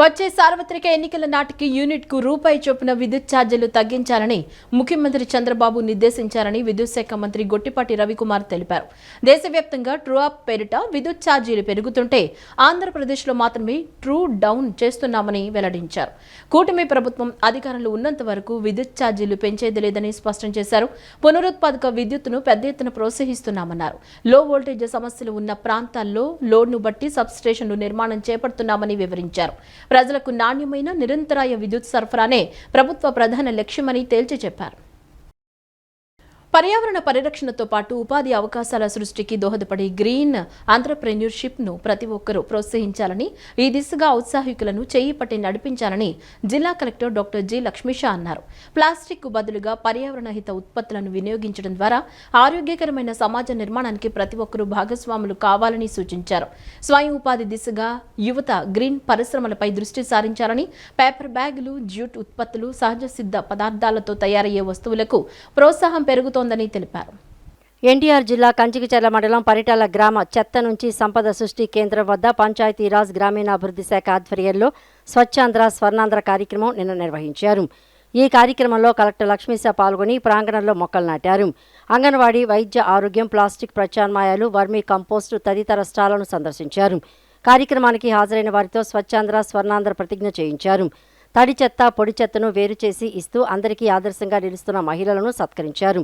వచ్చే సార్వత్రిక ఎన్నికల నాటికి యూనిట్కు రూపాయి చొప్పున విద్యుత్ ఛార్జీలు తగ్గించాలని ముఖ్యమంత్రి చంద్రబాబు నిర్దేశించారని విద్యుత్ శాఖ మంత్రి గొట్టిపాటి రవికుమార్ తెలిపారు. దేశవ్యాప్తంగా ట్రూ అప్ పేరిట విద్యుత్ ఛార్జీలు పెరుగుతుంటే ఆంధ్రప్రదేశ్లో మాత్రమే ట్రూ డౌన్ చేస్తున్నామని వెల్లడించారు. కూటమి ప్రభుత్వం అధికారంలో ఉన్నంత వరకు విద్యుత్ ఛార్జీలు పెంచేది లేదని స్పష్టం చేశారు. పునరుత్పాదక విద్యుత్తును పెద్ద ఎత్తున ప్రోత్సహిస్తున్నామన్నారు. లో వోల్టేజ్ సమస్యలు ఉన్న ప్రాంతాల్లో లోడ్ను బట్టి సబ్ స్టేషన్లు నిర్మాణం చేపడుతున్నామని వివరించారు. ప్రజలకు నాణ్యమైన నిరంతరాయ విద్యుత్ సరఫరానే ప్రభుత్వ ప్రధాన లక్ష్యమని తేల్చి చెప్పారు. పర్యావరణ పరిరక్షణతో పాటు ఉపాధి అవకాశాల సృష్టికి దోహదపడే గ్రీన్ ఆంట్రప్రెన్యూర్షిప్ను ప్రతి ఒక్కరూ ప్రోత్సహించాలని, ఈ దిశగా ఔత్సాహికులను చేయి పట్టి నడిపించాలని జిల్లా కలెక్టర్ డాక్టర్ జి లక్ష్మీషా అన్నారు. ప్లాస్టిక్ బదులుగా పర్యావరణ హిత ఉత్పత్తులను వినియోగించడం ద్వారా ఆరోగ్యకరమైన సమాజ నిర్మాణానికి ప్రతి ఒక్కరూ భాగస్వాములు కావాలని సూచించారు. స్వయం ఉపాధి దిశగా యువత గ్రీన్ పరిశ్రమలపై దృష్టి సారించాలని, పేపర్ బ్యాగులు, జ్యూట్ ఉత్పత్తులు, సహజ సిద్ధ పదార్థాలతో తయారయ్యే వస్తువులకు ప్రోత్సాహం పెరుగుతోందని తెలిపారు. ఎన్టీఆర్ జిల్లా కంచికిచర్ల మండలం పరిటాల గ్రామ చెత్త నుంచి సంపద సృష్టి కేంద్రం వద్ద పంచాయతీరాజ్ గ్రామీణాభివృద్ధి శాఖ ఆధ్వర్యంలో స్వచ్ఛాంధ్ర స్వర్ణాంధ్ర కార్యక్రమం నిన్న నిర్వహించారు. ఈ కార్యక్రమంలో కలెక్టర్ లక్ష్మీశ పాల్గొని ప్రాంగణంలో మొక్కలు నాటారు. అంగన్వాడీ, వైద్య ఆరోగ్యం, ప్లాస్టిక్ ప్రత్యామ్నాయాలు, వర్మీ కంపోస్టు తదితర స్టాళ్లను సందర్శించారు. కార్యక్రమానికి హాజరైన వారితో స్వచ్ఛాంధ్ర స్వర్ణాంధ్ర ప్రతిజ్ఞ చేయించారు. తడి చెత్త, పొడి చెత్తను వేరు చేసి ఇస్తూ అందరికీ ఆదర్శంగా నిలుస్తున్న మహిళలను సత్కరించారు.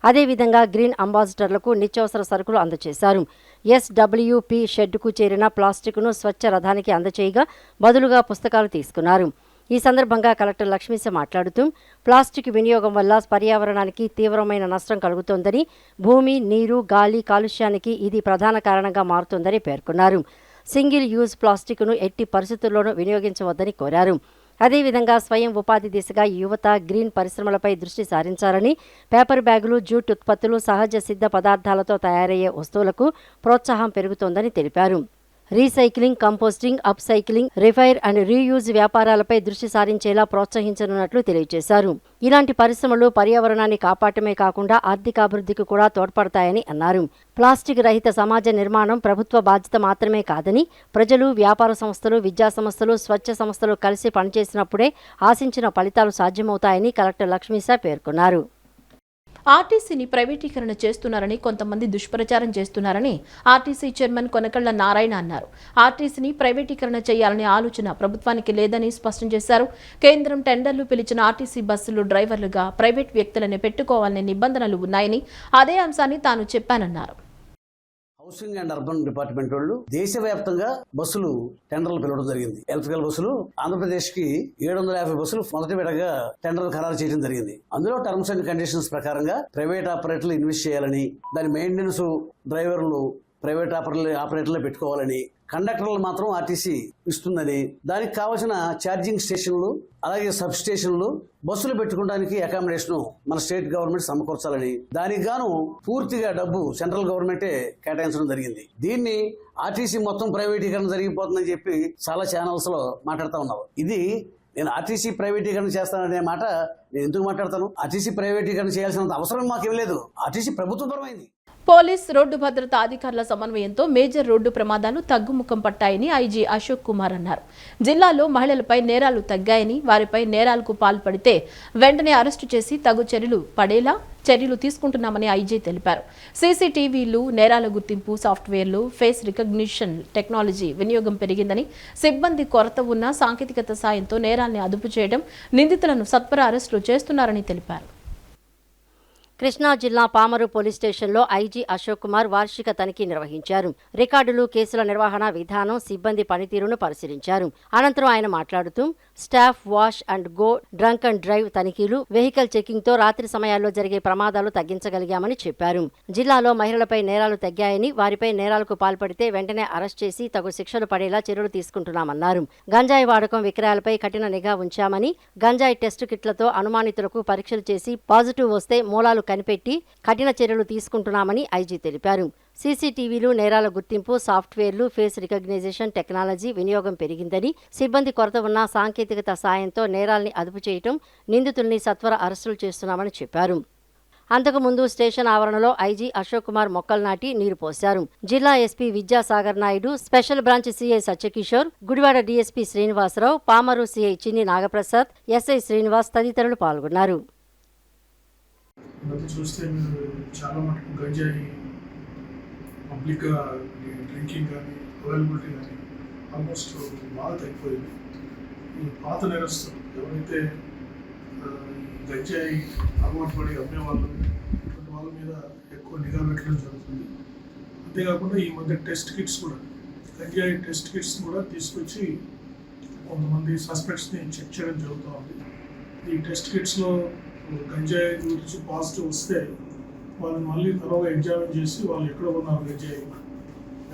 అదేవిధంగా గ్రీన్ అంబాసిడర్లకు నిత్యావసర సరుకులు అందజేశారు. SWP షెడ్డుకు చేరిన ప్లాస్టిక్ను స్వచ్ఛ రథానికి అందచేయగా బదులుగా పుస్తకాలు తీసుకున్నారు. ఈ సందర్భంగా కలెక్టర్ లక్ష్మీశ మాట్లాడుతూ ప్లాస్టిక్ వినియోగం వల్ల పర్యావరణానికి తీవ్రమైన నష్టం కలుగుతోందని, భూమి, నీరు, గాలి కాలుష్యానికి ఇది ప్రధాన కారణంగా మారుతోందని పేర్కొన్నారు. సింగిల్ యూజ్ ప్లాస్టిక్ను ఎట్టి పరిస్థితుల్లోనూ వినియోగించవద్దని కోరారు. అదేవిధంగా స్వయం ఉపాధి దిశగా యువత గ్రీన్ పరిశ్రమలపై దృష్టి సారించాలని, పేపర్ బ్యాగులు, జ్యూట్ ఉత్పత్తులు, సహజ సిద్ధ పదార్థాలతో తయారయ్యే వస్తువులకు ప్రోత్సాహం పెరుగుతోందని తెలిపారు. Recycling, composting, upcycling, repair and reuse వ్యాపారాలపై దృష్టి సారించేలా ప్రోత్సహించనున్నట్లు తెలియజేశారు. ఇలాంటి పరిశ్రమలు పర్యావరణాన్ని కాపాడటమే కాకుండా ఆర్థికాభివృద్ధికి కూడా తోడ్పడతాయని అన్నారు. ప్లాస్టిక్ రహిత సమాజ నిర్మాణం ప్రభుత్వ బాధ్యత మాత్రమే కాదని, ప్రజలు, వ్యాపార సంస్థలు, విద్యా సంస్థలు, స్వచ్ఛ సంస్థలు కలిసి పనిచేసినప్పుడే ఆశించిన ఫలితాలు సాధ్యమవుతాయని కలెక్టర్ లక్ష్మీశ పేర్కొన్నారు. ఆర్టీసీని ప్రైవేటీకరణ చేస్తున్నారని కొంతమంది దుష్ప్రచారం చేస్తున్నారని ఆర్టీసీ చైర్మన్ కొనకళ్ల నారాయణ అన్నారు. ఆర్టీసీని ప్రైవేటీకరణ చేయాలనే ఆలోచన ప్రభుత్వానికి లేదని స్పష్టం చేశారు. కేంద్రం టెండర్లు పిలిచిన ఆర్టీసీ బస్సులు డ్రైవర్లుగా ప్రైవేట్ వ్యక్తులను పెట్టుకోవాలనే నిబంధనలు ఉన్నాయని, అదే అంశాన్ని తాను చెప్పానన్నారు. హౌసింగ్ అండ్ అర్బన్ డిపార్ట్మెంట్ వాళ్ళు దేశవ్యాప్తంగా బస్సులు టెండర్లు పిలవడం జరిగింది. ఎలక్ట్రికల్ బస్సులు ఆంధ్రప్రదేశ్ కి 750 బస్సులు మొదటి విడగా టెండర్లు ఖరారు చేయడం జరిగింది. అందులో టర్మ్స్ అండ్ కండిషన్స్ ప్రకారంగా ప్రైవేట్ ఆపరేటర్లు ఇన్వెస్ట్ చేయాలని, దాని మెయింటెనెన్స్ డ్రైవర్లు ప్రైవేట్ ఆపరేటర్లు పెట్టుకోవాలని, కండక్టర్లు మాత్రం ఆర్టీసీ ఇస్తుందని, దానికి కావాల్సిన ఛార్జింగ్ స్టేషన్లు, అలాగే సబ్ స్టేషన్లు, బస్సులు పెట్టుకోవడానికి అకామిడేషన్ మన స్టేట్ గవర్నమెంట్ సమకూర్చాలని, దానికి గాను పూర్తిగా డబ్బు సెంట్రల్ గవర్నమెంటే కేటాయించడం జరిగింది. దీన్ని ఆర్టీసీ మొత్తం ప్రైవేటీకరణ జరిగిపోతుందని చెప్పి చాలా ఛానల్స్ లో మాట్లాడుతూ ఉన్నారు. ఇది నేను ఆర్టీసీ ప్రైవేటీకరణ చేస్తాననే మాట నేను ఎందుకు మాట్లాడతాను? ఆర్టీసీ ప్రైవేటీకరణ చేయాల్సినంత అవసరం మాకేం లేదు. ఆర్టీసీ ప్రభుత్వపరమైంది. పోలీస్, రోడ్డు భద్రతా అధికారుల సమన్వయంతో మేజర్ రోడ్డు ప్రమాదాలు తగ్గుముఖం పట్టాయని ఐజీ అశోక్ కుమార్ అన్నారు. జిల్లాలో మహిళలపై నేరాలు తగ్గాయని, వారిపై నేరాలకు పాల్పడితే వెంటనే అరెస్టు చేసి తగు చర్యలు పడేలా చర్యలు తీసుకుంటున్నామని ఐజీ తెలిపారు. సీసీటీవీలు, నేరాల గుర్తింపు సాఫ్ట్వేర్లు, ఫేస్ రికగ్నిషన్ టెక్నాలజీ వినియోగం పెరిగిందని, సిబ్బంది కొరత ఉన్న సాంకేతికత సాయంతో నేరాల్ని అదుపు చేయడం, నిందితులను సత్వర అరెస్టులు చేస్తున్నారని తెలిపారు. కృష్ణా జిల్లా పామరు పోలీస్ స్టేషన్లో ఐజీ అశోక్ కుమార్ వార్షిక తనిఖీ నిర్వహించారు. రికార్డులు, కేసుల నిర్వహణ విధానం, సిబ్బంది పనితీరును పరిశీలించారు. అనంతరం ఆయన మాట్లాడుతూ staff wash and go, drunk and drive తనిఖీలు, వెహికల్ చెకింగ్తో రాత్రి సమయాల్లో జరిగే ప్రమాదాలు తగ్గించగలిగామని చెప్పారు. జిల్లాలో మహిళలపై నేరాలు తగ్గాయని, వారిపై నేరాలకు పాల్పడితే వెంటనే అరెస్ట్ చేసి తగు శిక్షలు పడేలా చర్యలు తీసుకుంటున్నామన్నారు. గంజాయి వాడకం, విక్రయాలపై కఠిన నిఘా ఉంచామని, గంజాయి టెస్టు కిట్లతో అనుమానితులకు పరీక్షలు చేసి పాజిటివ్ వస్తే మూలాలు కనిపెట్టి కఠిన చర్యలు తీసుకుంటున్నామని ఐజీ తెలిపారు. సీసీటీవీలు, నేరాల గుర్తింపు సాఫ్ట్వేర్లు, ఫేస్ రికగ్నిషన్ టెక్నాలజీ వినియోగం పెరిగిందని, సిబ్బంది కొరత ఉన్న సాంకేతికత సాయంతో నేరాల్ని అదుపు చేయటం, నిందితుల్ని సత్వర అరెస్టులు చేస్తున్నామని చెప్పారు. అంతకుముందు స్టేషన్ ఆవరణలో ఐజీ అశోక్ కుమార్ మొక్కలు నాటి నీరు పోశారు. జిల్లా SP Vidyasagar Naidu, special branch CI Satyakishore, Gudivada DSP Srinivasarao, Pamuru CI Chinni Nagaprasad, SI Srinivas తదితరులు పాల్గొన్నారు. చూస్తే మీరు చాలా మటుకు గంజాయి పబ్లిక్గా డ్రింకింగ్ కానీ అవైలబిలిటీ కానీ ఆల్మోస్ట్ బాగా తగ్గిపోయింది. ఈ పాత నేరస్తులు ఎవరైతే ఈ గంజాయి అలవాటు పడి అమ్మేవాళ్ళు ఇటువంటి వాళ్ళ మీద ఎక్కువ నిఘా పెట్టడం జరుగుతుంది. అంతేకాకుండా ఈ మధ్య టెస్ట్ కిట్స్ కూడా గంజాయి టెస్ట్ కిట్స్ కూడా తీసుకొచ్చి కొంతమంది సస్పెక్ట్స్ని చెక్ చేయడం జరుగుతూ ఉంది. ఈ టెస్ట్ కిట్స్లో గంజాయి గురించి పాజిటివ్ వస్తే వాళ్ళని మళ్ళీ త్వరగా ఎగ్జామిన్ చేసి వాళ్ళు ఎక్కడ ఉన్నారు, గంజాయి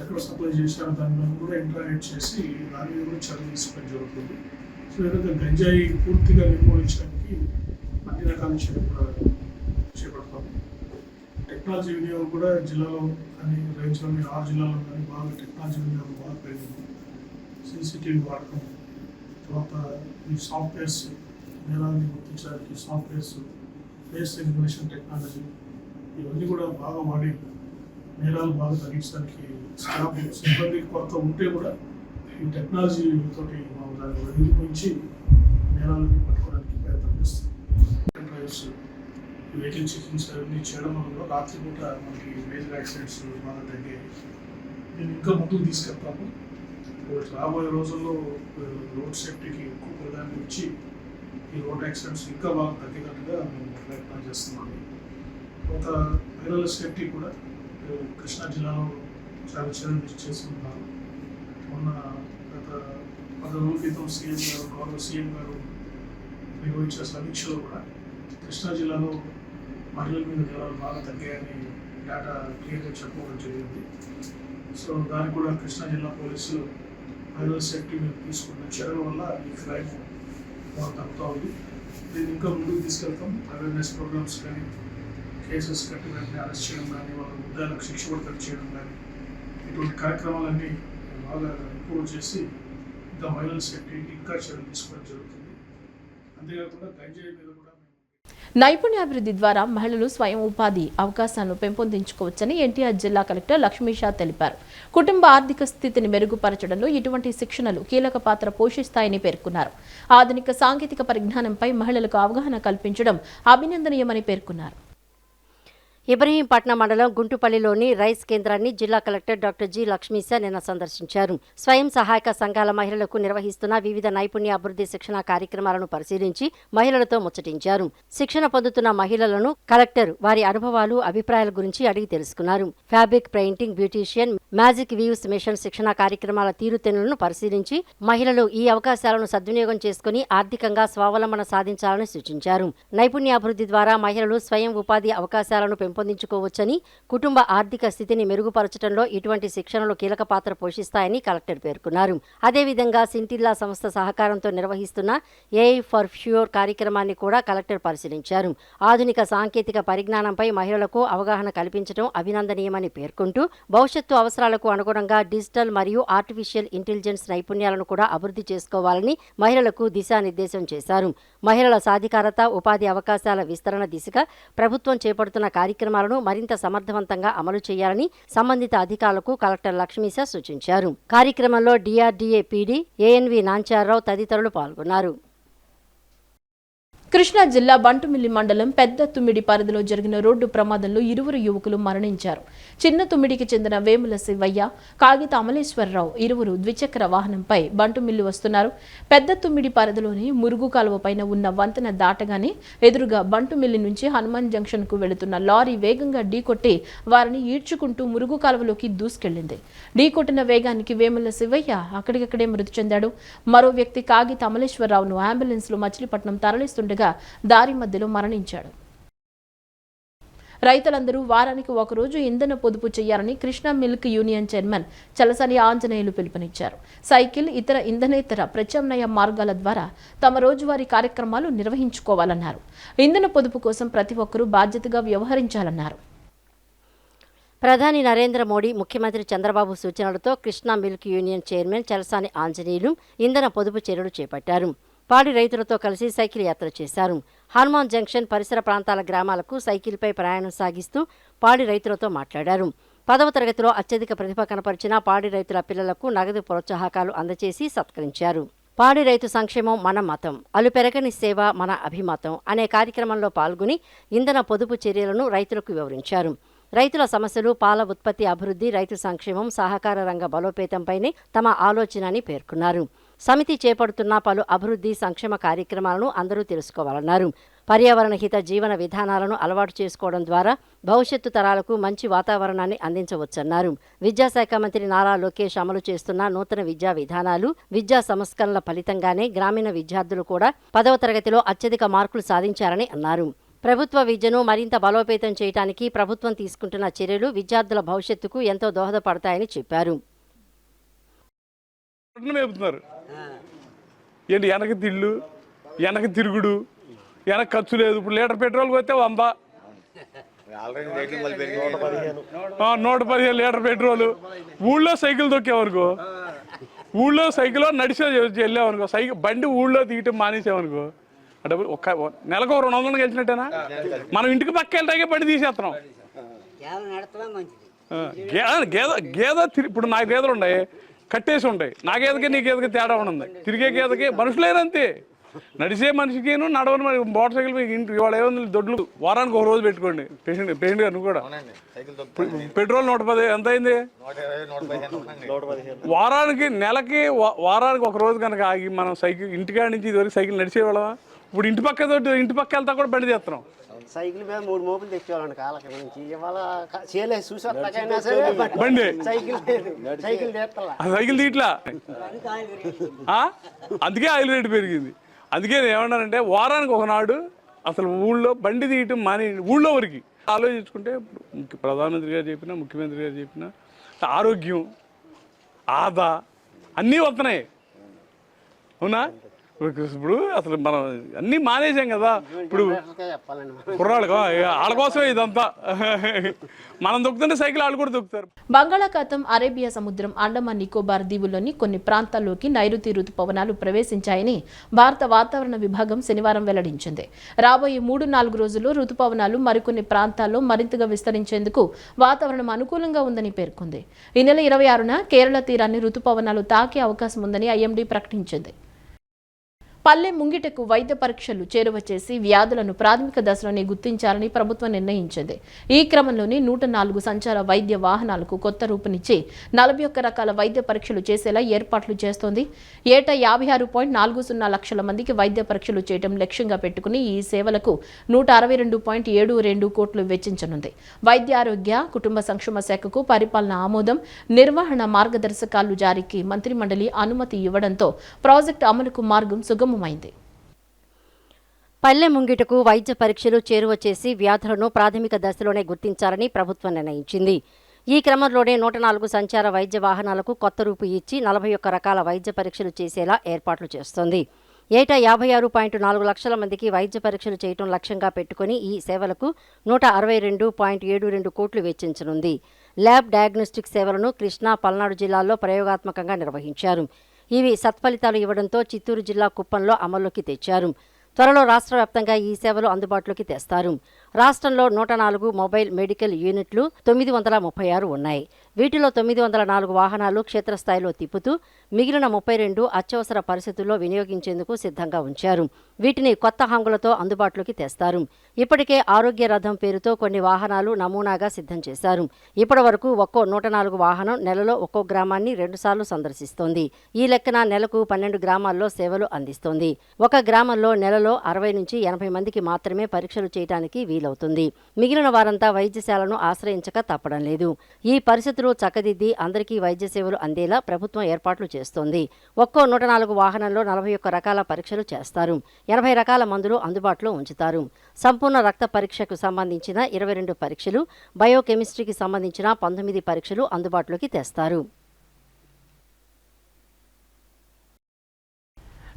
ఎక్కడ సప్లై చేశారో దాని మీద కూడా ఇంటరాగేట్ చేసి దాని మీద కూడా చర్య తీసుకోవడం జరుగుతుంది. సో ఏదైతే గంజాయి పూర్తిగా నిర్మూలించడానికి అన్ని రకాల చర్యలు కూడా చేపడతాము. టెక్నాలజీ వినియోగం కూడా జిల్లాలో కానీ రేంజ్లోని 6 జిల్లాలో కానీ బాగా టెక్నాలజీ వినియోగం బాగా పెరిగింది. CCTV వాడకం, తర్వాత ఈ సాఫ్ట్వేర్స్ నేరాన్ని గుర్తించడానికి సాఫ్ట్వేర్స్, ఫేస్ రికగ్నిషన్ టెక్నాలజీ ఇవన్నీ కూడా బాగా వాడి నేరాలు బాగా తగ్గించడానికి స్టాఫ్ సిబ్బంది కొరత ఉంటే కూడా ఈ టెక్నాలజీ తోటి మనం దాన్ని నిర్మించి నేరాలని పట్టుకోవడానికి ప్రయత్నం చేస్తాం. డ్రైవ్స్, వెహికల్ చెకింగ్స్ అవన్నీ చేయడం వల్ల రాత్రిపూట మనకి మేజర్ యాక్సిడెంట్స్ బాగా తగ్గాయి. దీన్ని ఇంకా ముందుకు తీసుకెళ్తాము. రాబోయే రోజుల్లో రోడ్ సేఫ్టీకి ఎక్కువ ప్రాధాన్యత ఇచ్చి ఈ రోడ్ యాక్సిడెంట్స్ ఇంకా బాగా తగ్గేటట్టుగా మేము ప్రయత్నం చేస్తున్నాము. కొంత మహిళల సేఫ్టీ కూడా కృష్ణా జిల్లాలో చాలా చర్యలు చేసుకుంటున్నారు. మొన్న గత 10 రోజుల క్రితం గౌరవ సీఎం గారు నిర్వహించిన సమీక్షలో కూడా కృష్ణా జిల్లాలో మహిళల మీద నేరాలు బాగా తగ్గాయని డేటా క్లియర్గా చెప్పుకోవడం జరిగింది. సో దానికి కూడా కృష్ణా జిల్లా పోలీసులు మహిళల సేఫ్టీ మీద తీసుకున్న చర్యల వల్ల ఈ క్రైమ్ తగ్గుతూ ఉంది. దీన్ని ఇంకా ముందుకు తీసుకెళ్తాం. అవేర్నెస్ ప్రోగ్రామ్స్ కానీ, కేసెస్ కట్టి వెంటనే అరెస్ట్ చేయడం కానీ, వాళ్ళ ముద్దాలకు శిక్ష పడతలు చేయడం కానీ, ఇటువంటి కార్యక్రమాలన్నీ బాగా ఇంప్రూవ్ చేసి ఇంకా మహిళల సేఫ్టీకి ఇంకా చర్యలు తీసుకోవడం జరుగుతుంది. అంతేకాకుండా గంజాయి మీద కూడా నైపుణ్యాభివృద్ధి ద్వారా మహిళలు స్వయం ఉపాధి అవకాశాలను పెంపొందించుకోవచ్చని ఎన్టీఆర్ జిల్లా కలెక్టర్ లక్ష్మీషా తెలిపారు. కుటుంబ ఆర్థిక స్థితిని మెరుగుపరచడంలో ఇటువంటి శిక్షణలు కీలక పాత్ర పోషిస్తాయని పేర్కొన్నారు. ఆధునిక సాంకేతిక పరిజ్ఞానంపై మహిళలకు అవగాహన కల్పించడం అభినందనీయమని పేర్కొన్నారు. ఇబ్రహీంపట్నం మండలం గుంటుపల్లిలోని రైస్ కేంద్రాన్ని జిల్లా కలెక్టర్ డాక్టర్ జి లక్ష్మీశ నిన్న సందర్శించారు. స్వయం సహాయక సంఘాల మహిళలకు నిర్వహిస్తున్న వివిధ నైపుణ్య అభివృద్ధి శిక్షణ కార్యక్రమాలను పరిశీలించి మహిళలతో ముచ్చటించారు. శిక్షణ పొందుతున్న మహిళలను కలెక్టర్ వారి అనుభవాలు, అభిప్రాయాల గురించి అడిగి తెలుసుకున్నారు. Fabric painting, beautician, magic weaves machine శిక్షణ కార్యక్రమాల తీరుతెన్నులను పరిశీలించి మహిళలు ఈ అవకాశాలను సద్వినియోగం చేసుకుని ఆర్థికంగా స్వావలంబన సాధించాలని సూచించారు. నైపుణ్యాభివృద్ధి ద్వారా మహిళలు స్వయం ఉపాధి అవకాశాలను పెంపొందించుకోవచ్చని, కుటుంబ ఆర్థిక స్థితిని మెరుగుపరచడంలో ఇటువంటి శిక్షణలు కీలక పాత్ర పోషిస్తాయని కలెక్టర్ పేర్కొన్నారు. అదేవిధంగా సింటిల్లా సంస్థ సహకారంతో నిర్వహిస్తున్న ఏఐ ఫర్ ఫ్యూర్ కార్యక్రమాన్ని కూడా కలెక్టర్ పరిశీలించారు. ఆధునిక సాంకేతిక పరిజ్ఞానంపై మహిళలకు అవగాహన కల్పించడం అభినందనీయమని పేర్కొంటూ భవిష్యత్తు అవసరాలకు అనుగుణంగా డిజిటల్ మరియు ఆర్టిఫిషియల్ ఇంటెలిజెన్స్ నైపుణ్యాలను కూడా అభివృద్ధి చేసుకోవాలని మహిళలకు దిశానిర్దేశం చేశారు. మహిళల సాధికారత, ఉపాధి అవకాశాల విస్తరణ దిశగా ప్రభుత్వం చేపడుతున్న కార్యక్రమాలను మరింత సమర్థవంతంగా అమలు చేయాలని సంబంధిత అధికారులకు కలెక్టర్ లక్ష్మీశ సూచించారు. కార్యక్రమంలో డిఆర్డీఏ పీడీ ఏఎన్వి నాంచారావు తదితరులు పాల్గొన్నారు. కృష్ణా జిల్లా బంటుమిల్లి మండలం పెద్ద తుమ్మిడి పరిధిలో జరిగిన రోడ్డు ప్రమాదంలో 2 యువకులు మరణించారు. చిన్న తుమ్మిడికి చెందిన వేముల శివయ్య, కాగిత అమలేశ్వరరావు ఇరువురు ద్విచక్ర వాహనంపై బంటుమిల్లి వస్తున్నారు. పెద్ద తుమ్మిడి పరిధిలోని మురుగు కాలువ పైన ఉన్న వంతెన దాటగానే ఎదురుగా బంటుమిల్లి నుంచి హనుమాన్ జంక్షన్ కు వెళుతున్న లారీ వేగంగా ఢీకొట్టి వారిని ఈడ్చుకుంటూ మురుగు కాలువలోకి దూసుకెళ్లింది. ఢీకొట్టిన వేగానికి వేముల శివయ్య అక్కడికక్కడే మృతి చెందాడు. మరో వ్యక్తి కాగిత అమలేశ్వరరావును అంబులెన్స్ లో మచిలీపట్నం తరలిస్తుండగా దారి మధ్యలో మరణించాడు. రైతులందరూ వారానికి ఒకరోజు ఇంధన పొదుపు చేయాలని Krishna milk union chairman Chalasani Anjaneyulu పిలుపునిచ్చారు. సైకిల్, ఇతర ఇంధనేతర ప్రత్యామ్నాయ మార్గాల ద్వారా తమ రోజువారీ కార్యక్రమాలు నిర్వహించుకోవాలన్నారు. ఇంధన పొదుపు కోసం ప్రతి ఒక్కరూ బాధ్యతగా వ్యవహరించాలన్నారు. ప్రధాని నరేంద్ర మోడీ, ముఖ్యమంత్రి చంద్రబాబు సూచనలతో Krishna milk union chairman Chalasani Anjaneyulu ఇంధన పొదుపు చర్యలు చేపట్టారు. పాడి రైతులతో కలిసి సైకిల్ యాత్ర చేశారు. హనుమాన్ జంక్షన్ పరిసర ప్రాంతాల గ్రామాలకు సైకిల్పై ప్రయాణం సాగిస్తూ పాడి రైతులతో మాట్లాడారు. 10వ తరగతిలో అత్యధిక ప్రతిభ కనపరిచిన పాడి రైతుల పిల్లలకు నగదు ప్రోత్సాహకాలు అందజేసి సత్కరించారు. పాడి రైతు సంక్షేమం మన మతం, అలుపెరగని సేవ మన అభిమతం అనే కార్యక్రమంలో పాల్గొని ఇంధన పొదుపు చర్యలను రైతులకు వివరించారు. రైతుల సమస్యలు, పాల ఉత్పత్తి అభివృద్ధి, రైతు సంక్షేమం, సహకార రంగ బలోపేతంపైనే తమ ఆలోచన అని పేర్కొన్నారు. సమితి చేపడుతున్న పలు అభివృద్ధి సంక్షేమ కార్యక్రమాలను అందరూ తెలుసుకోవాలన్నారు. పర్యావరణ హిత జీవన విధానాలను అలవాటు చేసుకోవడం ద్వారా భవిష్యత్తు తరాలకు మంచి వాతావరణాన్ని అందించవచ్చన్నారు. విద్యాశాఖ మంత్రి నారా లోకేష్ అమలు చేస్తున్న నూతన విద్యా విధానాలు, విద్యా సంస్కరణల ఫలితంగానే గ్రామీణ విద్యార్థులు కూడా 10వ తరగతిలో అత్యధిక మార్కులు సాధించారని అన్నారు. ప్రభుత్వ విద్యను మరింత బలోపేతం చేయడానికి ప్రభుత్వం తీసుకుంటున్న చర్యలు విద్యార్థుల భవిష్యత్తుకు ఎంతో దోహదపడతాయని చెప్పారు. ఏంటి వెనక తిళ్ళు, వెనక తిరుగుడు, వెనక ఖర్చు లేదు. ఇప్పుడు లీటర్ పెట్రోల్కి వస్తే 100, 115 లీటర్ పెట్రోలు. ఊళ్ళో సైకిల్ తొక్కేవనుకో, ఊళ్ళో సైకిల్ నడిచే వెళ్ళామనుకో, సైకిల్ బండి ఊళ్ళో తీయటం మానేసామనుకో, డబ్బులు ఒక్క నెలకు 200 గెలిచినట్టేనా. మనం ఇంటికి పక్క వెళ్తాకే బండి తీసేస్తున్నాం. గేదె ఇప్పుడు నా గేదెలు ఉన్నాయి, కట్టేసి ఉంటాయి. నా గేదెకి నీ గేదెకి తేడా ఉంది. తిరిగే గేదెకి మనుషులేనంతే. నడిచే మనిషికి నడవని మోటార్ సైకిల్ ఇంటి ఇవాళ ఏముంది దొడ్లు. వారానికి ఒక రోజు పెట్టుకోండి. పేషెంట్ గారు కూడా పెట్రోల్ 110 ఎంత అయింది. వారానికి నెలకి వారానికి ఒక రోజు కనుక ఆగి మనం సైకిల్ ఇంటికాడ నుంచి ఇదివరకు సైకిల్ నడిచేవాళ్ళమా? ఇప్పుడు ఇంటి పక్క వెళ్తా కూడా బండి చేస్తున్నాం. సైకిల్ మీద 3 మోపులు తెచ్చేవాళ్ళండి కాళ్ళకి నుంచి. ఇవాళ చేయలేదు చూసి బండి సైకిల్ తీట్లా. అందుకే ఆయిల్ రేటు పెరిగింది. అందుకే ఏమన్నానంటే వారానికి ఒకనాడు అసలు ఊళ్ళో బండి తీయటం మాని ఊళ్ళో వరకు ఆలోచించుకుంటే ప్రధానమంత్రి గారు చెప్పినా, ముఖ్యమంత్రి గారు చెప్పినా ఆరోగ్యం, ఆదా అన్నీ వస్తున్నాయి. అవునా? ఇప్పుడు అసలు మనం అన్నీ మానేసాం కదా. ఇప్పుడు కుర్రాళ్ళకు వాళ్ళ కోసమే ఇదంతా. మనం దొక్కుతుంటే సైకిల్ వాళ్ళు కూడా దొక్కుతారు. బంగాళాఖాతం, అరేబియా సముద్రం, అండమాన్ నికోబార్ దీవుల్లోని కొన్ని ప్రాంతాల్లోకి నైరుతి రుతుపవనాలు ప్రవేశించాయని భారత వాతావరణ విభాగం శనివారం వెల్లడించింది. రాబోయే 3-4 రోజుల్లో రుతుపవనాలు మరికొన్ని ప్రాంతాల్లో మరింతగా విస్తరించేందుకు వాతావరణం అనుకూలంగా ఉందని పేర్కొంది. ఈ నెల 26న కేరళ తీరాన్ని రుతుపవనాలు తాకే అవకాశం ఉందని ఐఎండీ ప్రకటించింది. పల్లె ముంగిటకు వైద్య పరీక్షలు చేరువ చేసి వ్యాధులను ప్రాథమిక దశలోనే గుర్తించాలని ప్రభుత్వం నిర్ణయించింది. ఈ క్రమంలోనే 104 సంచార వైద్య వాహనాలకు కొత్త రూపునిచ్చి 41 రకాల వైద్య పరీక్షలు చేసేలా ఏర్పాట్లు చేస్తోంది. ఏటా 56.40 లక్షల మందికి వైద్య పరీక్షలు చేయడం లక్ష్యంగా పెట్టుకుని ఈ సేవలకు 162.72 కోట్లు వెచ్చించనుంది. వైద్య ఆరోగ్య కుటుంబ సంక్షేమ శాఖకు పరిపాలన ఆమోదం, నిర్వహణ మార్గదర్శకాలు జారీకి మంత్రిమండలి అనుమతి ఇవ్వడంతో ప్రాజెక్టు అమలుకు మార్గం సుగమమైంది. పల్లె ముంగిటకు వైద్య పరీక్షలు చేరువ చేసి వ్యాధులను ప్రాథమిక దశలోనే గుర్తించాలని ప్రభుత్వం నిర్ణయించింది. ఈ క్రమంలోనే 104 సంచార వైద్య వాహనాలకు కొత్త రూపు ఇచ్చి 41 రకాల వైద్య పరీక్షలు చేసేలా ఏర్పాట్లు చేస్తోంది. ఏటా 56.4 లక్షల మందికి వైద్య పరీక్షలు చేయడం లక్ష్యంగా పెట్టుకుని ఈ సేవలకు 162.72 కోట్లు వెచ్చించనుంది. ల్యాబ్ డయాగ్నోస్టిక్ సేవలను కృష్ణా, పల్నాడు జిల్లాల్లో ప్రయోగాత్మకంగా నిర్వహించారు. ఇవి సత్ఫలితాలు ఇవ్వడంతో చిత్తూరు జిల్లా కుప్పంలో అమల్లోకి తెచ్చారు. త్వరలో రాష్ట్ర వ్యాప్తంగా ఈ సేవలు అందుబాటులోకి తెస్తారు. రాష్ట్రంలో 104 మొబైల్ మెడికల్ యూనిట్లు 936 ఉన్నాయి. వీటిలో 904 వాహనాలు క్షేత్రస్థాయిలో తిప్పుతూ మిగిలిన 32 అత్యవసర పరిస్థితుల్లో వినియోగించేందుకు సిద్ధంగా ఉంచారు. వీటిని కొత్త హంగులతో అందుబాటులోకి తెస్తారు. ఇప్పటికే ఆరోగ్య రథం పేరుతో కొన్ని వాహనాలు నమూనాగా సిద్ధం చేశారు. ఇప్పటి వరకు ఒక్కో 104 వాహనం నెలలో ఒక్కో గ్రామాన్ని 2 సార్లు సందర్శిస్తోంది. ఈ లెక్కన నెలకు 12 గ్రామాల్లో సేవలు అందిస్తోంది. ఒక గ్రామంలో నెలలో 60 నుంచి 80 మందికి మాత్రమే పరీక్షలు చేయడానికి వీలవుతుంది. మిగిలిన వారంతా వైద్యశాలను ఆశ్రయించక తప్పడం లేదు. ఈ పరిస్థితులు చక్కదిద్ది అందరికీ వైద్య సేవలు అందేలా ప్రభుత్వం ఏర్పాట్లు చేస్తోంది. ఒక్కో 104 వాహనంలో 41 రకాల పరీక్షలు చేస్తారు. 80 రకాల మందులు అందుబాటులో ఉంచుతారు. సంపూర్ణ రక్త పరీక్షకు సంబంధించిన 22 పరీక్షలు, బయోకెమిస్ట్రీకి సంబంధించిన 19 పరీక్షలు అందుబాటులోకి తెస్తారు.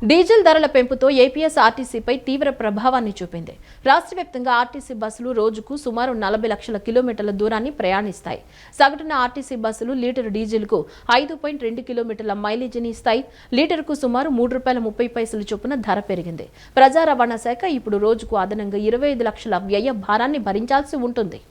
డీజిల్ ధరల పెంపుతో ఏపీఎస్ ఆర్టీసీపై తీవ్ర ప్రభావాన్ని చూపింది. రాష్ట్ర వ్యాప్తంగా ఆర్టీసీ బస్సులు రోజుకు సుమారు 40 లక్షల కిలోమీటర్ల దూరాన్ని ప్రయాణిస్తాయి. సగటున ఆర్టీసీ బస్సులు లీటరు డీజిల్కు 5.2 కిలోమీటర్ల మైలేజీని ఇస్తాయి. లీటరుకు సుమారు ₹3.30 చొప్పున ధర పెరిగింది. ప్రజా రవాణా శాఖ ఇప్పుడు రోజుకు అదనంగా 25 లక్షల వ్యయ భారాన్ని భరించాల్సి ఉంటుంది.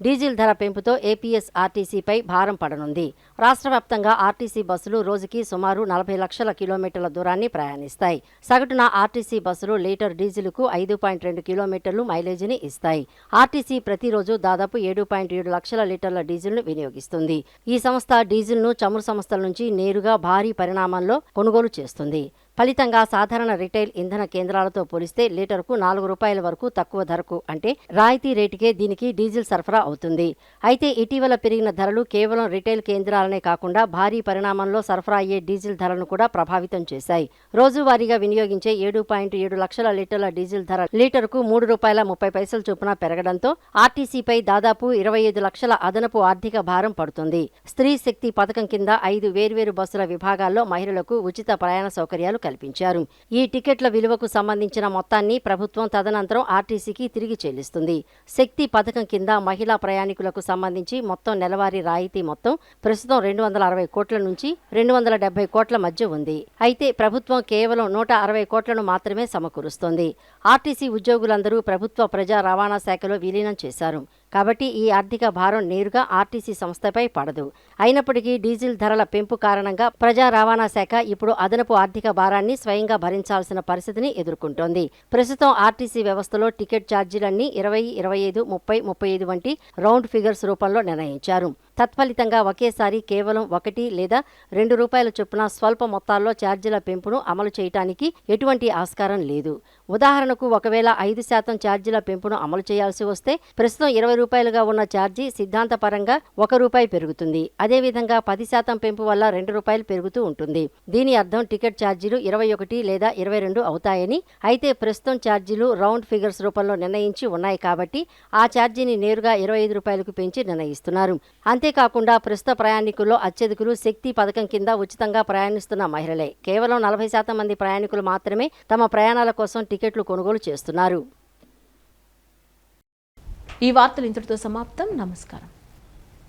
డీజిల్ ధర పెంపుతో ఏపీఎస్ ఆర్టీసీపై భారం పడనుంది. రాష్ట్ర వ్యాప్తంగా ఆర్టీసీ బస్సులు రోజుకి సుమారు 40 లక్షల కిలోమీటర్ల దూరాన్ని ప్రయాణిస్తాయి. సగటున ఆర్టీసీ బస్సులు లీటర్ డీజిల్కు 5.2 కిలోమీటర్లు మైలేజీని ఇస్తాయి. ఆర్టీసీ ప్రతిరోజు దాదాపు 7.7 లక్షల లీటర్ల డీజిల్ను వినియోగిస్తుంది. ఈ సంస్థ డీజిల్ను చమురు సంస్థల నుంచి నేరుగా భారీ పరిమాణంలో కొనుగోలు చేస్తుంది. ఫలితంగా సాధారణ రిటైల్ ఇంధన కేంద్రాలతో పోలిస్తే లీటరుకు ₹4 వరకు తక్కువ ధరకు అంటే రాయితీ రేటుకే దీనికి డీజిల్ సరఫరా అవుతుంది. అయితే ఇటీవల పెరిగిన ధరలు కేవలం రిటైల్ కేంద్రాలనే కాకుండా భారీ పరిమాణంలో సరఫరా అయ్యే డీజిల్ ధరలను కూడా ప్రభావితం చేశాయి. రోజువారీగా వినియోగించే 7.7 లక్షల లీటర్ల డీజిల్ ధర లీటరుకు ₹3.30 చొప్పున పెరగడంతో ఆర్టీసీపై దాదాపు 25 లక్షల అదనపు ఆర్థిక భారం పడుతుంది. స్త్రీ శక్తి పథకం కింద 5 వేర్వేరు బస్సుల విభాగాల్లో మహిళలకు ఉచిత ప్రయాణ సౌకర్యాలు కల్పించారు. ఈ టికెట్ల విలువకు సంబంధించిన మొత్తాన్ని ప్రభుత్వం తదనంతరం ఆర్టీసీకి తిరిగి చెల్లిస్తుంది. శక్తి పథకం కింద మహిళా ప్రయాణికులకు సంబంధించి మొత్తం నెలవారీ రాయితీ మొత్తం ప్రస్తుతం 260 కోట్ల నుంచి 270 కోట్ల మధ్య ఉంది. అయితే ప్రభుత్వం కేవలం 160 కోట్లను మాత్రమే సమకూరుస్తోంది. ఆర్టీసీ ఉద్యోగులందరూ ప్రభుత్వ ప్రజా రవాణా శాఖలో విలీనం చేశారు. కాబట్టి ఈ ఆర్థిక భారం నేరుగా ఆర్టీసీ సంస్థపై పడదు. అయినప్పటికీ డీజిల్ ధరల పెంపు కారణంగా ప్రజా రవాణా శాఖ ఇప్పుడు అదనపు ఆర్థిక భారాన్ని స్వయంగా భరించాల్సిన పరిస్థితిని ఎదుర్కొంటోంది. ప్రస్తుతం ఆర్టీసీ వ్యవస్థలో టికెట్ ఛార్జీలన్నీ 20, 25, 30, 35 వంటి రౌండ్ ఫిగర్స్ రూపంలో నిర్ణయించారు. తత్ఫలితంగా ఒకేసారి కేవలం 1 లేదా ₹2 చొప్పున స్వల్ప మొత్తాల్లో ఛార్జీల పెంపును అమలు చేయడానికి ఎటువంటి ఆస్కారం లేదు. ఉదాహరణకు ఒకవేళ 5% ఛార్జీల పెంపును అమలు చేయాల్సి వస్తే ప్రస్తుతం ₹20గా ఉన్న ఛార్జీ సిద్ధాంతపరంగా ₹1 పెరుగుతుంది. అదేవిధంగా 10% పెంపు వల్ల ₹2 పెరుగుతూ ఉంటుంది. దీని అర్థం టికెట్ ఛార్జీలు 21 లేదా 22 అవుతాయని. అయితే ప్రస్తుతం ఛార్జీలు రౌండ్ ఫిగర్స్ రూపంలో నిర్ణయించి ఉన్నాయి కాబట్టి ఆ ఛార్జీని నేరుగా ₹25కు పెంచి నిర్ణయిస్తున్నారు. అంతేకాకుండా ప్రస్తుత ప్రయాణికుల్లో అత్యధికులు శక్తి పథకం కింద ఉచితంగా ప్రయాణిస్తున్న మహిళలే. కేవలం 40% మంది ప్రయాణికులు మాత్రమే తమ ప్రయాణాల కోసం టికెట్లు కొనుగోలు చేస్తున్నారు. ఈ వార్తలు ఇంతటితో సమాప్తం. నమస్కారం.